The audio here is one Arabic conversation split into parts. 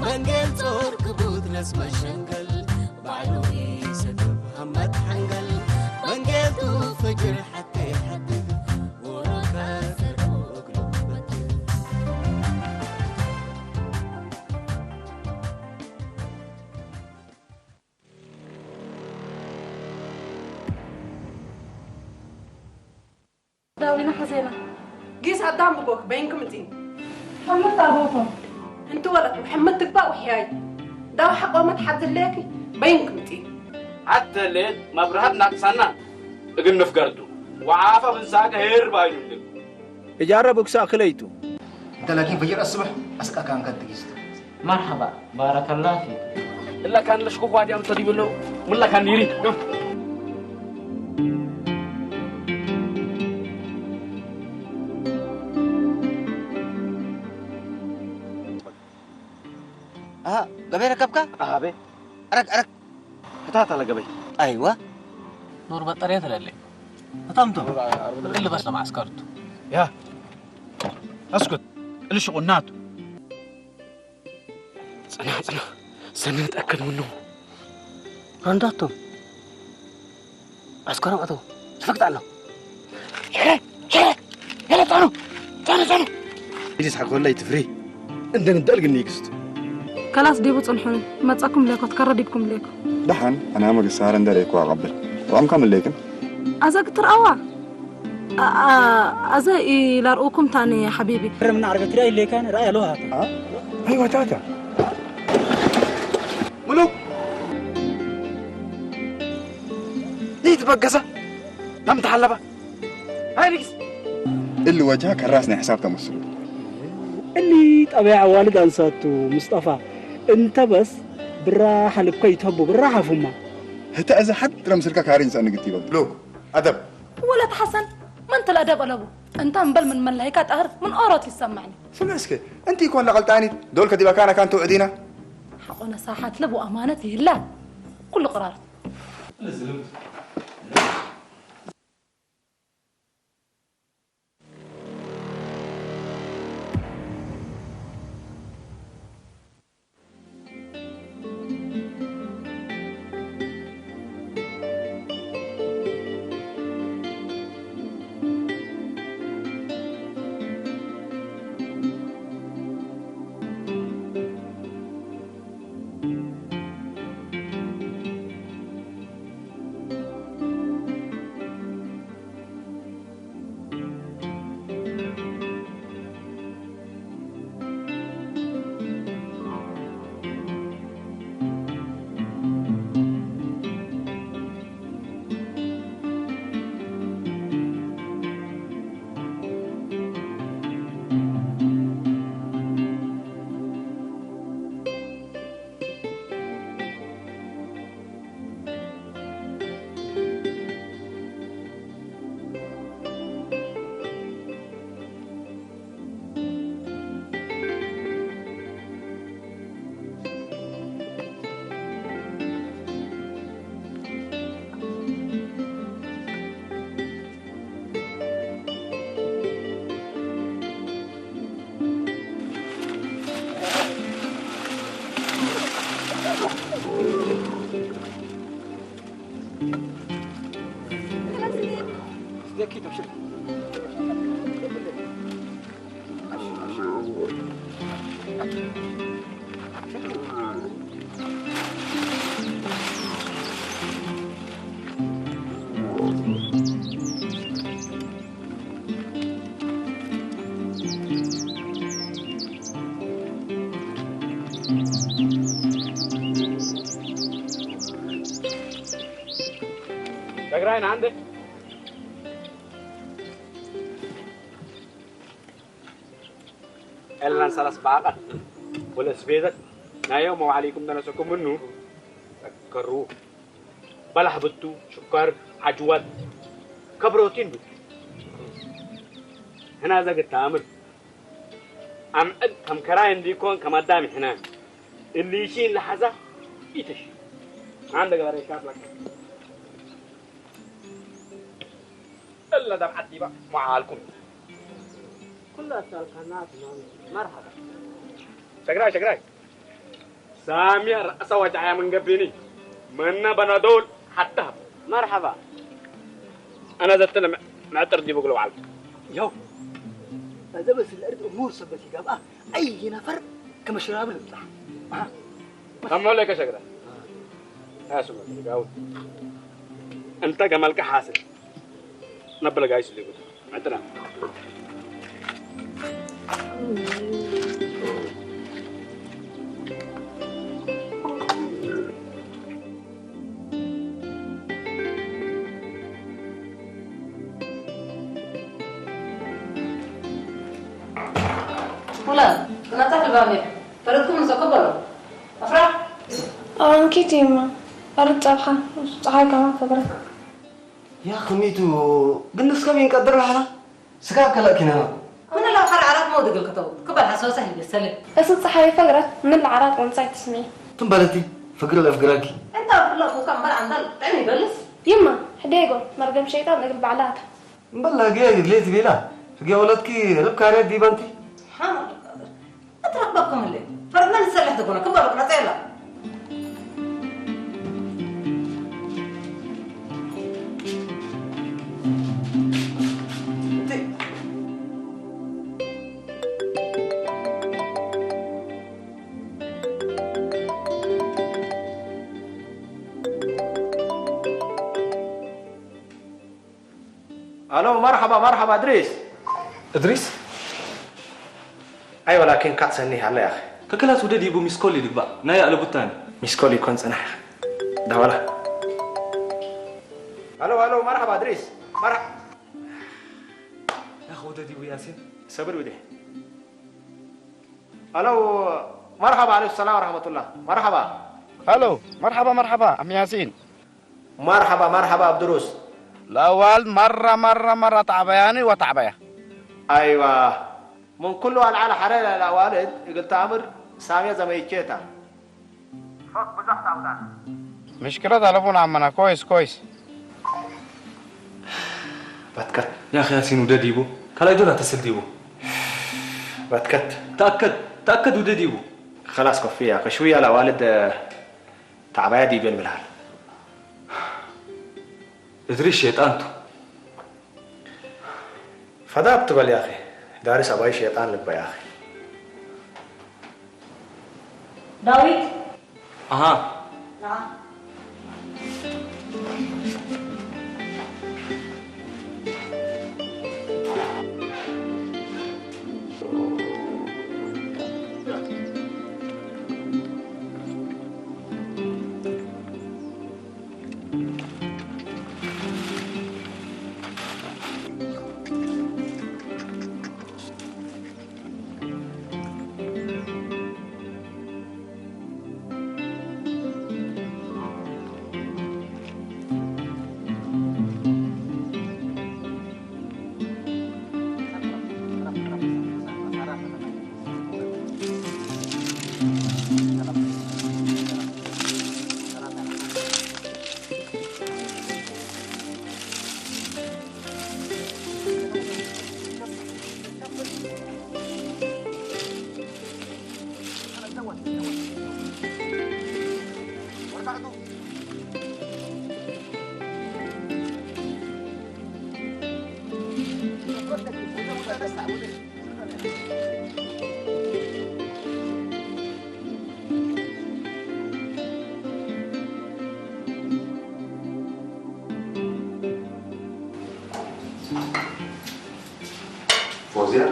منجل صور كبوت نسمة شنقل بعلوي سدب همت حنقل منجل فجر حتى يحدد وراك سروق لبت داوينا حزينة قيس عدام بقوك بينكم انتين محمد تابوكم انتو ولد محمد تقبع وحياي داو حق وما تحد الليكي بينكم انتين حتى الليل ما برهبنا قصنا اقل نفقرتو وعافا بنساق هير باينو اللي يجربك ساقليتو انت لكن فجر الصبح اسقى كان قد تجيست مرحبا بارك الله فيك إلا كان لشكوك وادي عم تدي بلو ولا كان يريد قبي ركبك؟ بي أرك هتاتا لقبي أيوة نور بطارية للي هتمتم اللي بس لما عسكرته يا اسكت اللي شغلناته سنة نتأكد منه رنداتهم عسكرهم أتو شفقت عنه يلا تعالوا يجلس حق ولا يتفري انت ندلق النيكست خلاص ديبو تصلحون ما تساكم ليكو تكرر ديبكم ليكو دحن أنا أمك السهرة داريك وأقبل وأم كامل ليكن أزاك ترأوا أزا يلارؤكم تاني يا حبيبي من عرقة رأي اللي كان رأي له هذا أيوة تاتا ملوك دي تبقسة لم تحلبها هاي نكس اللي وجهك الراسنا حساب تمثل اللي طبيعة والد أنساتو مصطفى انت بس بالراحة لبكي يتهبوا بالراحة فما هتا إذا حد رمسلك كارين سأنا قلتي بلد لوك أدب ولا تحسن ما انت الأدب ألبو انت مبل من ملايكات أهر من أورات يسمعني شو نسكي أنت يكون لغلطاني دول كدي بكانا كان توعدينا حقنا ساحات لبو أمانته لا كل قرار تقرأين عندك إلا نسلس باقة ولا سبيدك نايوم وعليكم دنسكم منه تكروه بلح بتو شكر عجوات كبروتين بتو هنا زق التامر أم كم كراين ديكون كم دام هنا اللي يشين لحظة يتش عندك غير شاف لك إلا دم عدي بقى معالكم كلها سالكنات مرحبا شكراي سامي رأس وجعي من قبلني منا بنادول حتى مرحبا أنا زدتنا معتر دي بقولوا على يو هذا بس الأرض أمور سبتي قام أي نفر كما شراب الإطلاع أما لك شكرا هاسم قاول أنت جمالك حاسن نبلا جايس اللي قلت معتنا ولا أنا تحت الباب فريدكم نسكبروا أفرح أنكيت يما أردت أبحث صحيح كمان كبرت يا خميتو قلنا سكابين قدر لحنا سكاب كلا كنا من لو خر عرات مودق الكتب كبر حسوسه هي بالسلم أصل صحيح فقرة من العراق ونسيت اسمي تنبلتي فكر الأفقراكي أنت والله وكم بل عندل تعمل بلس يما حديقو مرقم شيطان نقلب علاتها مبلا جاي ليت بيلا فجأة ولدكي ربكاري دي بنتي حامل أترك بابكم اللي فردنا نسلح تكون كبر بكرة تعلم الو مرحبا ادريس ايوه لكن كاتسني على يا اخي ككلات ودي يبو مسكولي دبا نايا على بوتان مسكولي كون صنح ده ولا الو مرحبا ادريس مرحبا يا اخو ودي يبو ياسين صبر ودي الو مرحبا عليكم السلام ورحمه الله مرحبا الو مرحبا عم ياسين مرحبا عبد الروس الاول مره تعبياني وتعبيه ايوه من كل على حريره الاوالد قلت امر ساميه زميكيتا فوق بزحت اولاد مشكله تلفون عمنا كويس بتكت يا اخي ياسين ودي يبو كلا يدونا تسل ديبو بتكت تاكد ودي يبو خلاص كفيه شويه الاوالد تعبيه دي بين بالحال ادريس شيطانتو فدا بتقول يا اخي دارس اباي شيطان لك يا اخي داوود اها نعم فوزية؟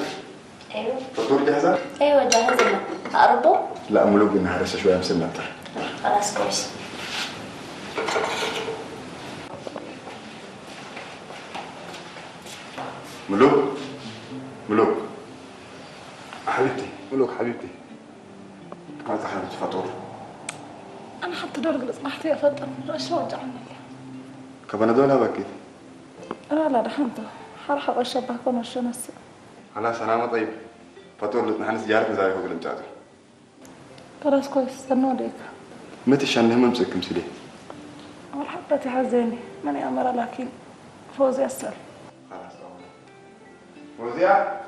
أيوة فطور جاهزة؟ أيوة جاهزة أقربه؟ لا ملوك إنها هرسة شوية مسنة أكتر خلاص كويس ملوك حبيبتي ما تحرمت فطور أنا حتى درجة الإصلاح يا فضل رأسي وجعني كمان دولها بكيت لا رحمته حرحب أشبه كون الشمس خلاص أنا ما طيب فطور لتنحن سجارة زي هو بالمجازر خلاص كويس استنوا ليك متى شان هم مسك مسلي أول حبتي حزيني ماني أمر لكن فوزي أسأل وزيع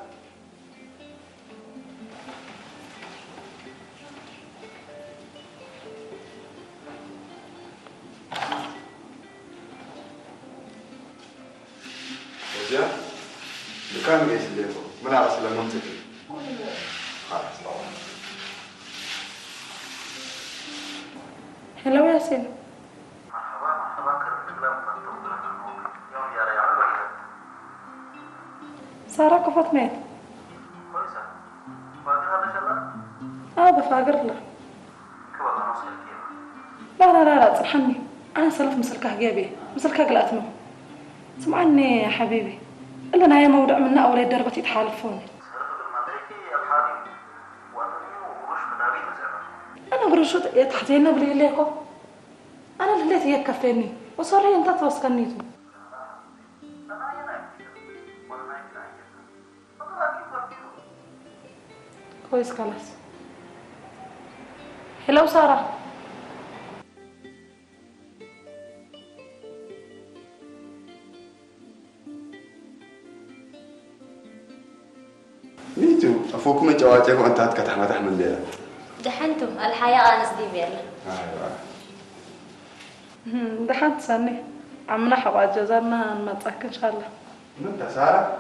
وزيع كان جاي سليكو من على سلام منطقي خلاص هلو ياسين سارة كفت ميت بفاقر له لا تصحني أنا سلف مسلكه جيبي مسلكه قلقتنه سمعني يا حبيبي إلا أنا هي موضوع منا أولاد دربتي يتحالفون أنا قرشت يتحتينا بلي ليكو أنا اللي هي كفيني وصار أنت توسكنيتو كويس خلاص هلو سارة نيتو أفوكم جواتك وأنت هتكتح تحمل ليلة دحنتم الحياة أنس دي بيلا دحنت سني عمنا حواج جزرنا نمتك إن شاء الله من سارة؟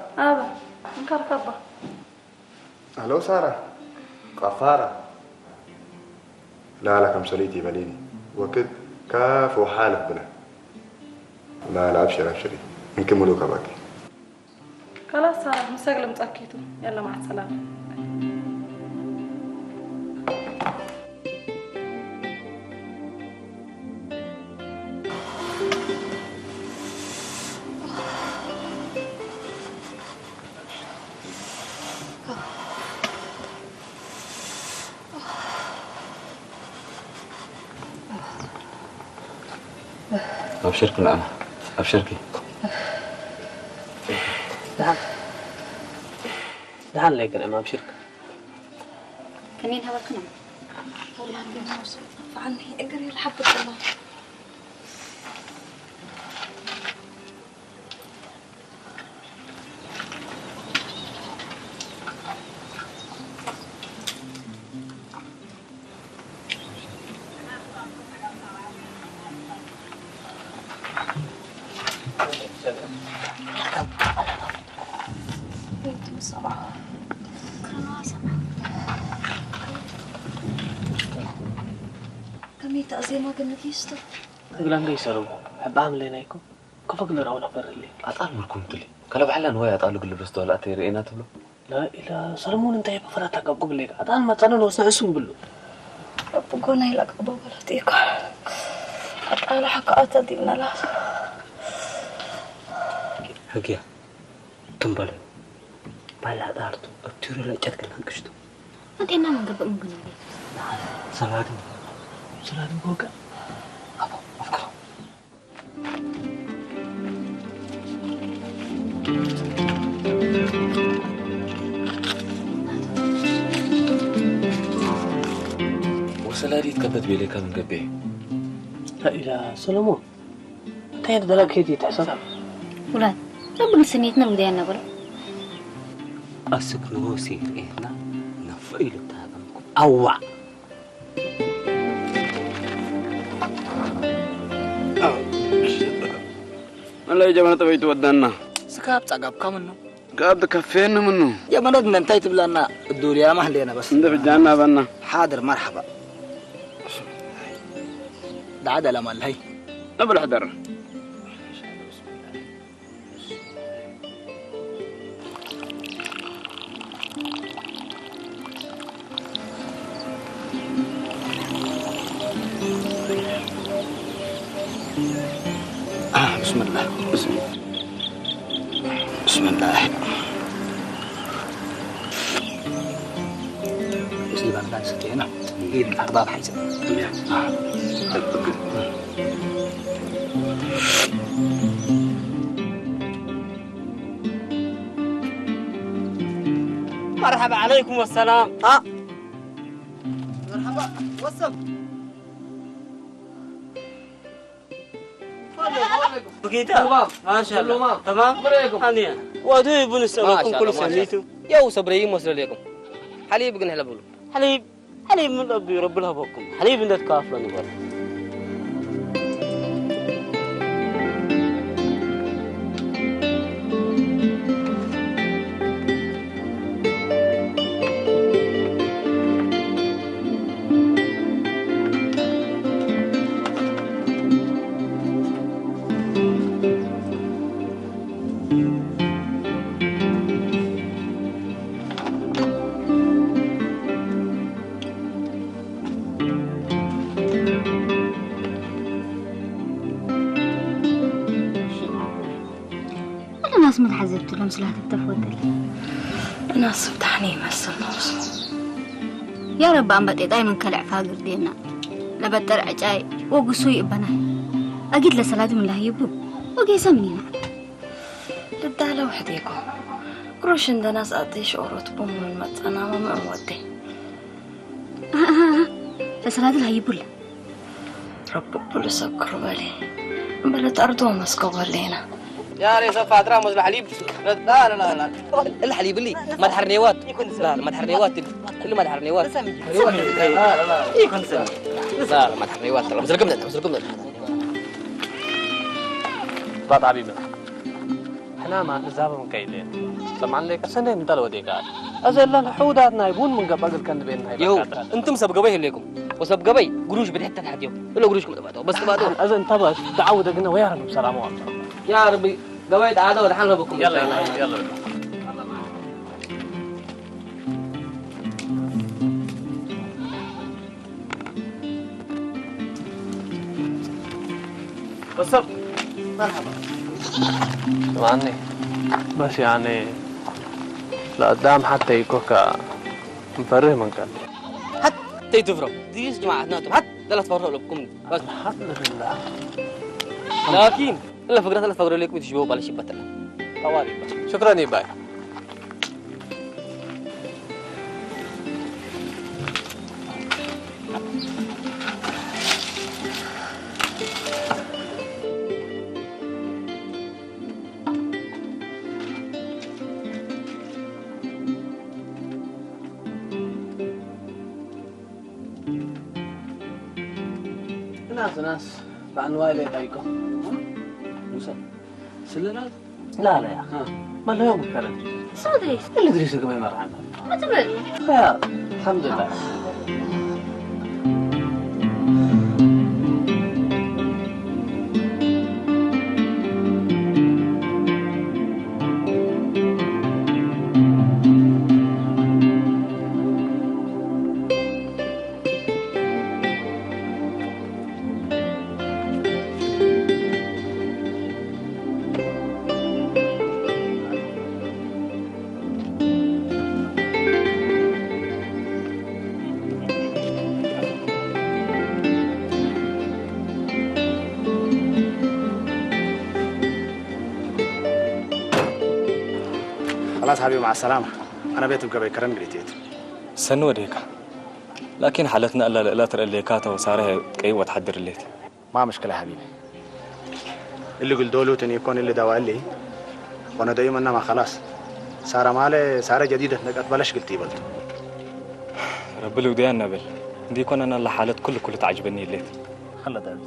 نكر كبا أهلا سارة قفارة لا كم صليتي بليني وكد كاف وحالف بنا لا أبشري نكملوا كباكي خلاص سارة مسجل متأكدوا يلا مع السلامة أبشرك الأمة أبشركي دهان لك أنا ما أبشرك كنين هوا كنا والله يا موسى عني اقري الحبة الله زي ما قلنا كيستو قلنا قيسرو حب اعمل لينايكو كفك نراو نفر اللي أطال مركم تلي كلا بحلان هو أطال قل برستو لا تيرينا تبلو لا إلا سلمون انت بفرات قبل لك أطال ما تنو نسعسو بلو بقولنا يلقى بابلتيك أطال حقات دينا لا حقيا تنبل بالا دارتو ابتيرو لا جدك نكشتو انت انا من قبل ممكن سلادي بوكا أبو أفكر وسلادي تكبت بيليكا من قبيه لا إله سلمون تايد دلاك هيدي تحسن ولاد ربنا سنيتنا ودينا قول أسكنو سيرينا نفعيل تاغمكم أوع الله يجمعنا تبيت ودنا سكاب تقاب كمنو قاب كفينا منه يا بلد من انتهيت بلنا الدوريا ما هلينا بس انت في الجنة بنا حاضر مرحبا دعادة لما الهي نبل حضر بسم الله بسم الله بسم الله سكينة إيد الأرباب حيزة مرحبا عليكم والسلام مرحبا وصل بقيتها ما شاء الله تمام هنيا وادي بن السماكم كل سميتو يا صبري مصر لكم حليب قن هلا بقول حليب من أبي رب لها بكم حليب من الكافلة نقول ناس متحزبت لهم سلاح تتفضل ناس بتحني مسل نوص يا رب عم بطي دايما كلع فاقر دينا لبتر عجاي وقسوي ابناي اجد لسلاد من الله يبو وقي سمنينا للدالة وحديكم قروش عند ناس قضي شعورات بوم من متنا وما مودي لسلاد الله يبو رب بولس سكر بالي بلد أرضه مسكوبة لينا يا ريس فاترة مزل حليب لا لا لا لا الحليب اللي ما تحرنيوات لا ما تحرنيوات اللي ما تحرنيوات لا لا يكون سمي لا ما تحرنيوات مزلكم ده طاد حبيبنا احنا ما نزابه من كيلين طبعا لك سنين من دلو ديك ازل الحوداتنا يبون من قبل كان بيننا يو انتم سبقبي لكم وسبقبي قروش بدحت تحت يوم ولا قروشكم تبعتوا بس تبعتوا اذا انتبه تعود قلنا ويا رب سلام عليكم يا ربي قويت عاده ولا حنا بكم يلا بالضبط مرحبا طبعاً بس يعني لقدام حتى يكوكا مفرح من كان حتى يتفرق ديش جماعتنا حتى لا تفرقوا لكم بس الحمد لله لكن الا فقرات لا تفرقوا لكم تشبهوا بلا شبتنا طوالي شكرا يا باي ناس بأنواع اللي تايكو موسى سلنا لا يا أخي ما له يوم كلام صدري اللي دريسك ما يمر ما تبرد خير الحمد لله خلاص حبيبي مع السلامة أنا بيت بقى بيكرم قريتيت سنو وديك لكن حالتنا إلا لا ترى اللي كاتا وصارها قيوة تحضر الليت ما مشكلة حبيبي اللي قل دولو تاني يكون اللي دواء لي وأنا دايما ما خلاص سارة مالي سارة جديدة نقعد بلاش قلتي بلد رب اللي وديان نبل دي يكون أنا اللي حالت كل تعجبني الليت خلا داوي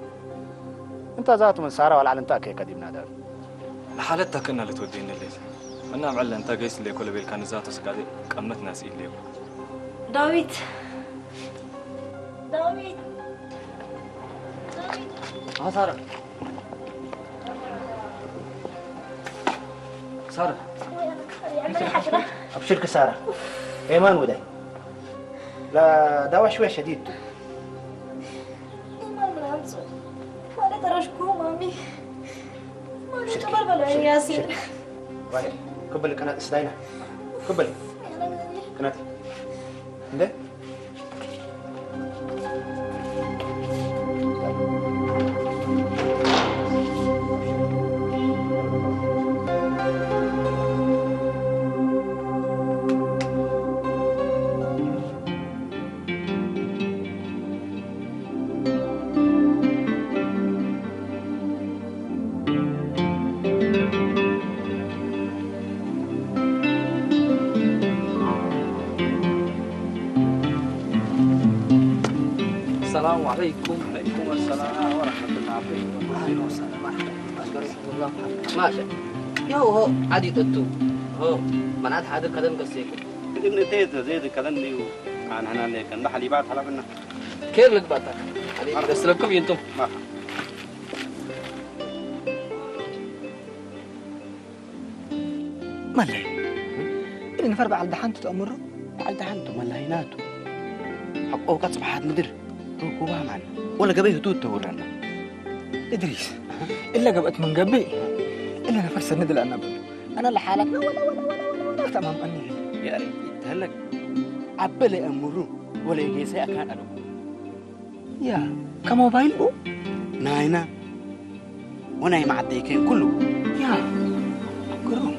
أنت ذات من سارة ولا علنتاك يا كديمنا داوي لحالتها كنا اللي توديني الليت أنا معلن أنت قيس اللي كل بيل كان ذاته سكادي قمت ناسي اللي داويد سارة أبشرك سارة إيمان وداي لا دواء شوية شديد إيمان من عنصر وأنا ترى شكو مامي مامي تبربل عن ياسين واحد قبل كنا استاينا قبل كنات ده السلام عليكم. وعليكم السلام ورحمة الله وبركاته. ماشي. يا هو عادي تتو. هو منعت حدا كلام قصيكم. ابن تيتا زيد كلام لي عن هنا اللي كان بحلي بعد حلا منا. كيف لك بطل؟ حبيبي بس لكم ينتم. مالي اللي نفر بعد دحنتو تأمره بعد دحنتو ملاهيناتو حق أوقات صباحات مدر ركوبها معنا ولا قبيه توت تورنا إدريس إلا قبت من قبي إلا نفر سند لأنا بلو أنا لحالك ولا تمام أني يا ريت هلك عبلي أمره ولا يجي سيأكل أنا يا كموبايل ناينا وانا مع الديكين كله يا كرم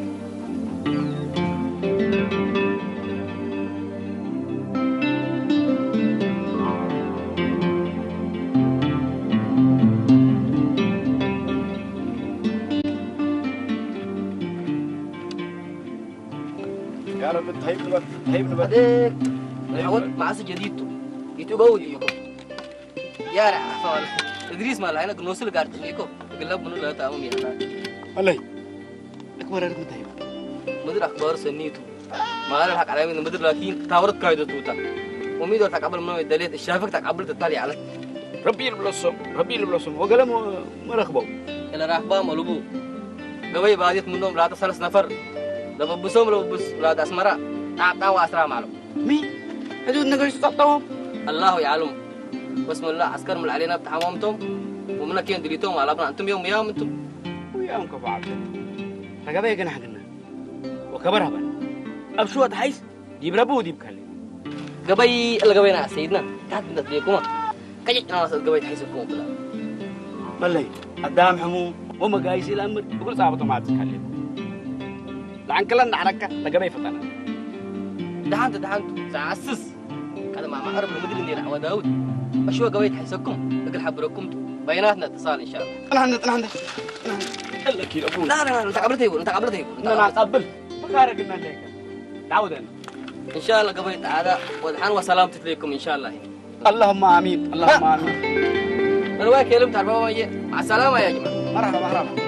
يا رب تهيب نبات هذيك عود معاصي جديدته يتبودي يكو يا رعفال إدريس ما لهنا كنوصل قارتين يكو قلب منو لا تأمم يا والله أكبر أرد متهيب مدير أخبار سنيتو ما أنا الحق على من مدير لكن تاورت كايدو توتا وميدو تقبل منو الدليل الشافك تقبل تطلع على ربي البلصم وقلم ما رخبوا إلا رخبا ملوبو قوي بعديت منهم لا تصلص نفر لببسهم لببس لا أسمرا أعطاه أسرع معلوم مين حدود نقول تطعطهم الله يعلم بسم الله عسكر من علينا بتحمامتم ومنا كين دليتهم على ابنا أنتم يوم أنتم وياهم كفاعل رقبة يجنا حقنا وكبرها بنا أبشوت حيس جيب ربو ديب كلي قبي القبينا سيدنا تعال بنديكم كجت ناس القبي تحيسكم بلا والله قدام حموم وما قايس الأمر بقول صعبة ما تتكلم لعن كلنا حركة لقبي فتنا دحنت سعسس هذا ما أعرف المدير إني العواد داود أشوى قوي تحيسكم أقول حبركم بيناتنا اتصال إن شاء الله أنا عندك إلا كيل أقول لا أنت قبلته أنا أقبل بخارج إننا ليك تعودنا إن شاء الله قبل تعالى ودحان وسلامتك لكم إن شاء الله اللهم آمين اللهم آمين أنا وياك يا لم تعرفوا مع السلامة يا جماعة مرحبا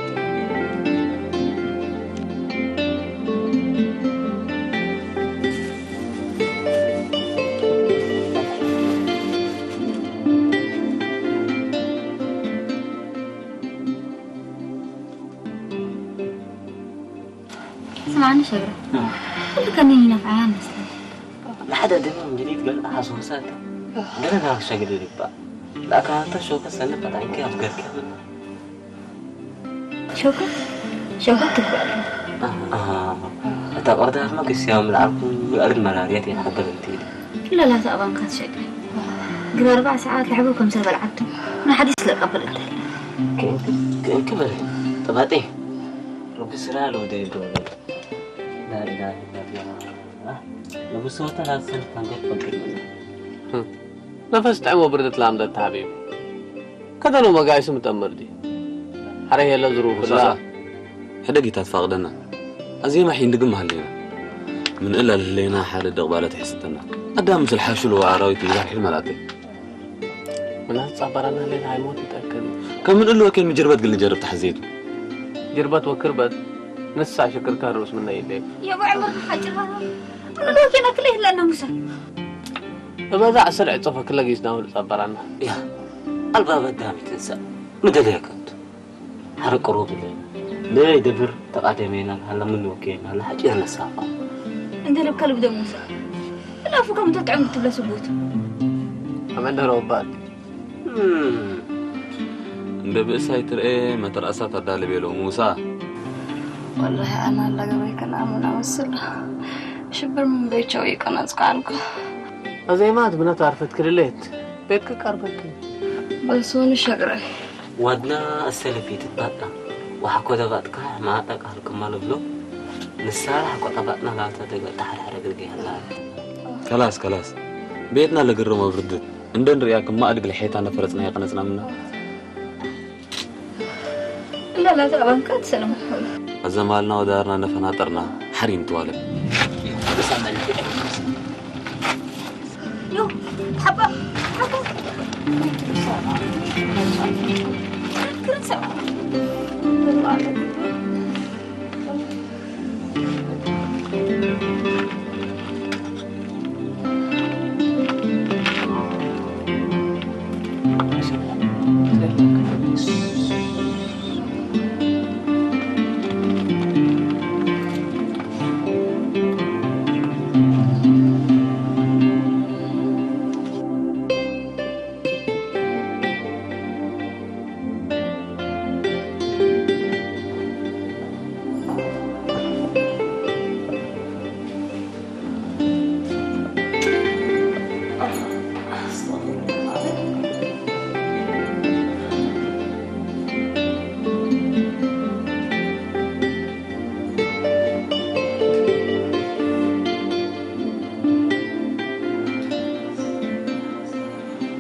سمعني شجرة كل كان هنا في عيان مثلا لحد دمهم جديد قال حاسوسات قال أنا شجرة ربا لكن أنت شو كسلنا بدأين كيف قال كذا شوكة تبقى طب أقدر ما كسيام العرب الأرض ملاريات يحضر انتي لا تأبان كانت شجرة قبل 4 ساعات لعبوكم سبع لعبتم أنا حديث لك قبل كيف كبر طب هاتي ربي سرال ودي دول لا إله إلا الله لو بصوت لا سنت كان يفكر منه نفس تعمو بردت لامدة حبيب كذا لو ما قايس متأمر دي حريه لا ظروف الله حدقي تتفقدنا أزيما حين دقم هاللينا من إلا اللينا حال دقبالة تحستنا أدام مثل حاشل وعراويتي إذا حين ملاتي من هتصبرنا لنا هيموت متأكد كم من قلوا أكين مجربات قلني جرب تحزيد جربت وكربت نسع شكر كاروس من يديك يا ابو عمر حاجه انا لو كان اكله لانه مسك فماذا اسرع تصفك لقيس ناول صبرنا يا الباب قدامي تنسى مدليك انت حرق روبي ليه يدبر تقادمينا هلا من وكين هلا حجينا الساقه انت لو كلب ده موسى لا فكم تطعم تبلا سبوت عملنا روبات ببئساي ترى ما ترأسات الدال بيلو موسى والله أنا لقوي كان أمنا وصل شبر من بيت شوي كان أزقانك زي ما تبنا تعرفت كريليت بيتك كاربك بلسون شجرة ودنا السلفي تتبطى وحكوا دباتك ما تقهر كمال بلو نسال حكوا دباتنا لا تدق تحرح رجلي هلا خلاص بيتنا لقرر ما بردت عندنا رياكم ما أدق الحيط أنا فرزنا يا قنصنا منه لا تأبان كات سلام زمالنا ودارنا نفناطرنا حريم توالب يو حبة حبة كرن سوا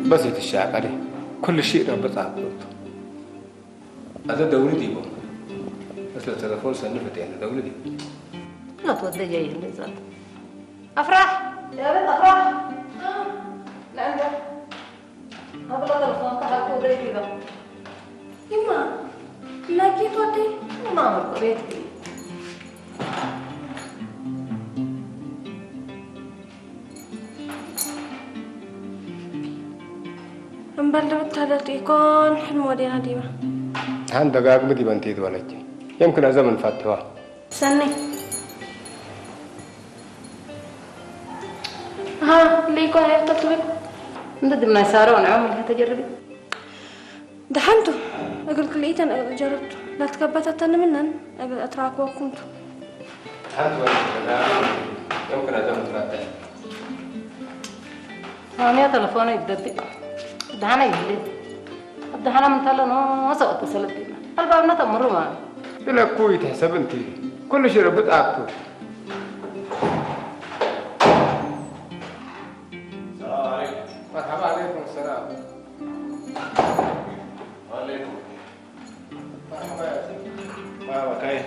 بس يتشاق عليه كل شيء ربط عبده هذا دولتي بو بس التلفون سنفت يعني دولتي لا تودي جاي اللي زاد أفراح يا بنت أفراح لا عندك هذا لا تلفون تحت ودي كذا يما لا كيف ودي ما عمرت بيتي مبلغ تهدت يكون حلم ودينا ديما هان دقاق بدي بنتيد ولدي يمكن أزمن فاتوا سني ها ليكو هاي تطلب ندد من يسارون عمر تجربي دحنتو أقول كليتن جربت لا تكبت أتن منن أقول أتراك وكنت هان يمكن أزمن فاتوا أنا تلفوني يددي دهنا يهلي دهنا من تلنا وسوت تسلتنا الباب نتمر معه بلا كوي تحسب انت كل شيء ربط عبده السلام عليكم. مرحبا عليكم السلام. وعليكم. مرحبا يا سيدي. مرحبا كيف؟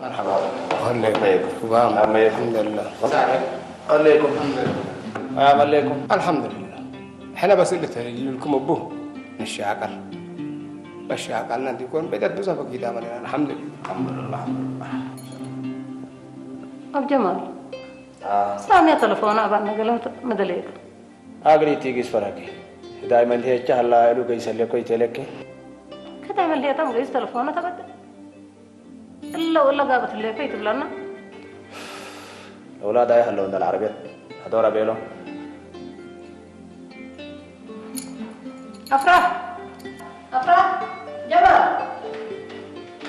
مرحبا. عليكم. تمام. الحمد لله. عليكم. عليكم. الحمد لله. احنا بس اللي تهيئ لكم ابوه نشاكر. بشاكر نادي يكون بدأت بزاف كده مالنا الحمد لله. الحمد لله. أب جمال. سامي تلفون أبغى نقله مدليك. أغري تيجي سفركي. دائما هي جهلا إلو جيس اللي كوي تلك. كده من اللي تام جيس تلفونه تبدأ. إلا ولا قابت اللي كوي تبلنا. أولاد أيه هلون ده العربية. هدورا بيلو. أفراح. أفراح. جمال.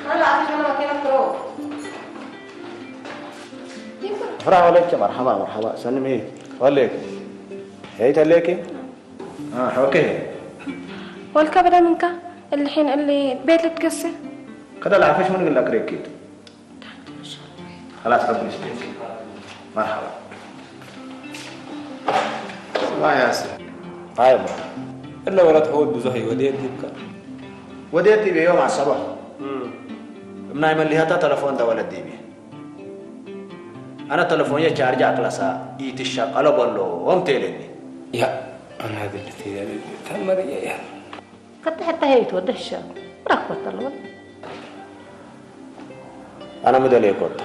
أنا لا أعرف أنا مكانك تروح. فرح ولك مرحبا مرحبا سلم ايه ولك هي تليكي اوكي والكبرى منك الحين اللي بيت لك تكسر كده لا عارفش من لك ريكيد خلاص ربنا يسلمك مرحبا الله ياسر طيب الا ولا تحود بزهي وديتي بك وديتي بيوم على الصباح بنعمل لي هذا تلفون ده ولدي بيه أنا تلفوني شارج أكلاسا يتشاق على بالو وهم تيلني يا أنا هذه اللي تم رجعي كنت حتى هي تودي الشام ركبت الولد أنا مدلي كنت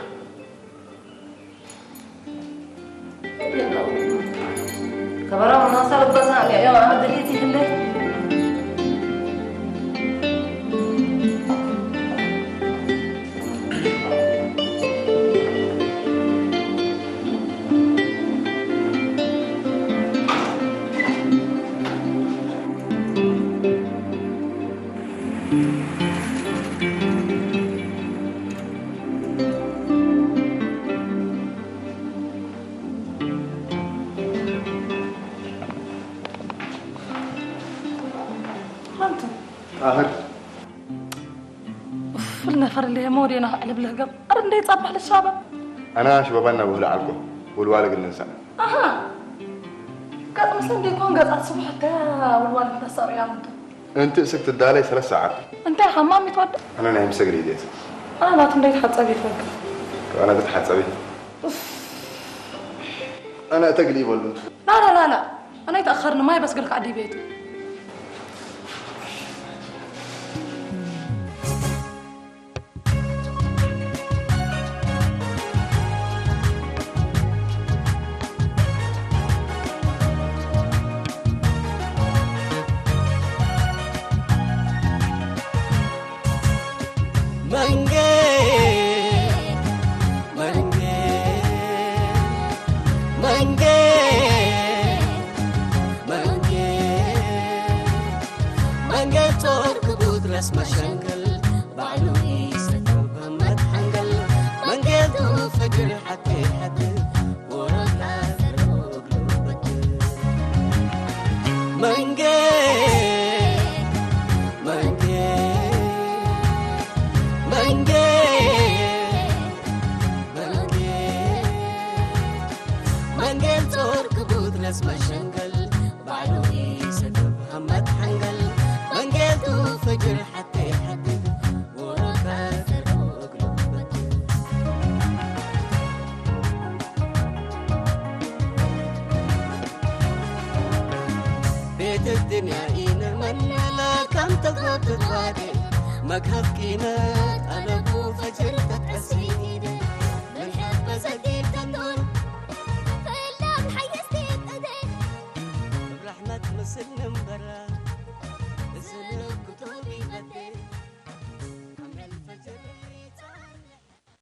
كبروا الناس على البزاق يا يوم أنا دليتي في الليل أهد النفر اللي موري أنا قلب له قلب أرد يتصبح للشباب أنا شبابنا بقول عليكم والوالد الإنسان أها قد مثلا يكون قد الصبح والوالد صار يا أنت سكت الدالي 3 ساعات أنت يا حمام يتودى أنا نايم سجري ديت أنا لا تمريت حد صبي فوق وأنا قلت حد صبي أنا تقليب ولا لا لا لا لا أنا يتأخرنا ما يبس قلك عدي بيته اسمه شنقل بعلوي ستوب همت حنقل من قلته فجر حكي حكي ورقع ذروق لوبك من قلته ركبوت اسمه شنقل بعلوي ستوب همت حنقل من قلته فجر حكي حكي ورقع ذروق لوبك بيت الدنيا إينا من لا كم تغوط تغادي مكهف كينات أنا بو فجر تتأسيني